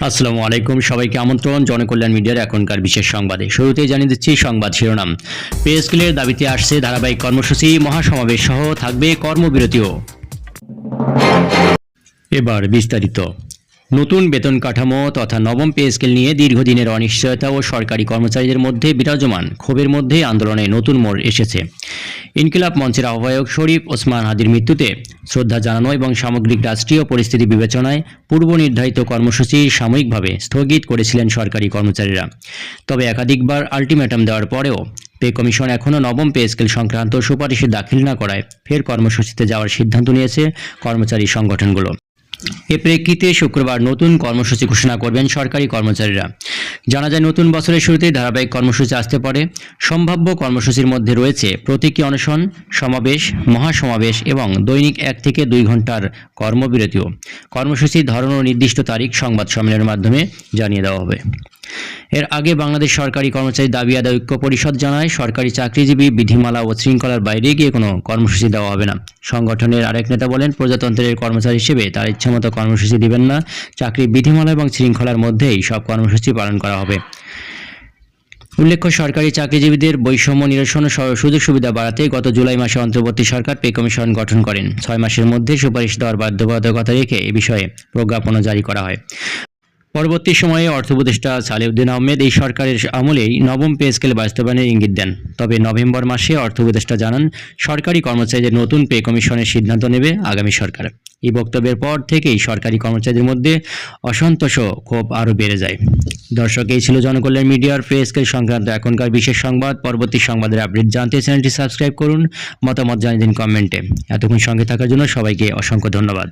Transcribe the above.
আসসালামু আলাইকুম, সবাইকে আমন্ত্রণ জনকল্যাণ মিডিয়ার এখনকার বিশেষ সংবাদে। শুরুতেই জানিয়ে দিচ্ছি সংবাদ শিরোনাম। পে স্কেলের দাবিতে আসছে ধারাবাহিক কর্মসূচি, মহাসমাবেশ সহ থাকবে কর্মবিরতিও। এবার বিস্তারিত। নতুন বেতন কাঠামো তথা নবম পে স্কেল নিয়ে দীর্ঘদিনের অনিশ্চয়তা ও সরকারি কর্মচারীদের মধ্যে বিরাজমান ক্ষোভের মধ্যে আন্দোলনে নতুন মোড় এসেছে। ইনকিলাব মঞ্চের আহ্বায়ক শরীফ ওসমান হাদির মৃত্যুতে শ্রদ্ধা জানানো এবং সামগ্রিক রাষ্ট্রীয় পরিস্থিতি বিবেচনায় পূর্ব নির্ধারিত কর্মসূচি সাময়িকভাবে স্থগিত করেছিলেন সরকারি কর্মচারীরা। তবে একাধিকবার আলটিমেটাম দেওয়ার পরেও পে কমিশন এখনও নবম পে স্কেল সংক্রান্ত সুপারিশ দাখিল না করায় ফের কর্মসূচিতে যাওয়ার সিদ্ধান্ত নিয়েছে কর্মচারী সংগঠনগুলো। এ প্রেক্ষিতে শুক্রবার নতুন কর্মসূচি ঘোষণা করবেন সরকারি কর্মচারীরা। জানা যায়, নতুন বছরের শুরুতেই ধারাবাহিক কর্মসূচি আসতে পারে। সম্ভাব্য কর্মসূচির মধ্যে রয়েছে প্রতীকী অনশন, সমাবেশ, মহাসমাবেশ এবং দৈনিক 1 থেকে 2 ঘন্টার কর্মবিরতিও। কর্মসূচির ধরন ও নির্দিষ্ট তারিখ সংবাদ সম্মেলনের মাধ্যমে জানিয়ে দেওয়া হবে। এর আগে বাংলাদেশ সরকারি কর্মচারী দাবি আদায় ঐক্য পরিষদ জানায়, সরকারি চাকরিজীবী বিধিমালা ও শৃঙ্খলার বাইরে গিয়ে কোনো কর্মসূচি দেওয়া হবে না। সংগঠনের আরেক নেতা বলেন, প্রজাতন্ত্রের কর্মচারী হিসেবে তার ইচ্ছামতো কর্মসূচি দিবেন না। চাকরি বিধিমালা এবং শৃঙ্খলার মধ্যেই সব কর্মসূচি পালন করা হবে। উল্লেখ্য, সরকারি চাকরিজীবীদের বৈষম্য নিরসন ও সুযোগ সুবিধা বাড়াতে গত জুলাই মাসে অন্তর্বর্তী সরকার পে কমিশন গঠন করেন। 6 মাসের মধ্যে সুপারিশ দেওয়ার বাধ্যবাধকতা রেখে এ বিষয়ে প্রজ্ঞাপনও জারি করা হয়। পরবর্তী সময়ে অর্থ উপদেষ্টা সালেউদ্দিন আহমেদ এই সরকারের আমলেই নবম পে স্কেল বাস্তবায়নের ইঙ্গিত দেন। তবে নভেম্বর মাসে অর্থ উপদেষ্টা জানান, সরকারি কর্মচারীদের নতুন পে কমিশনের সিদ্ধান্ত নেবে আগামী সরকার। এই বক্তব্যের পর থেকেই সরকারি কর্মচারীদের মধ্যে অসন্তোষ ও ক্ষোভ আরও বেড়ে যায়। দর্শক, এই ছিল জনকল্যাণ মিডিয়ার পে স্কেল সংক্রান্ত এখনকার বিশেষ সংবাদ। পরবর্তী সংবাদের আপডেট জানতে চ্যানেলটি সাবস্ক্রাইব করুন, মতামত জানিয়ে দিন কমেন্টে। এতক্ষণ সঙ্গে থাকার জন্য সবাইকে অসংখ্য ধন্যবাদ।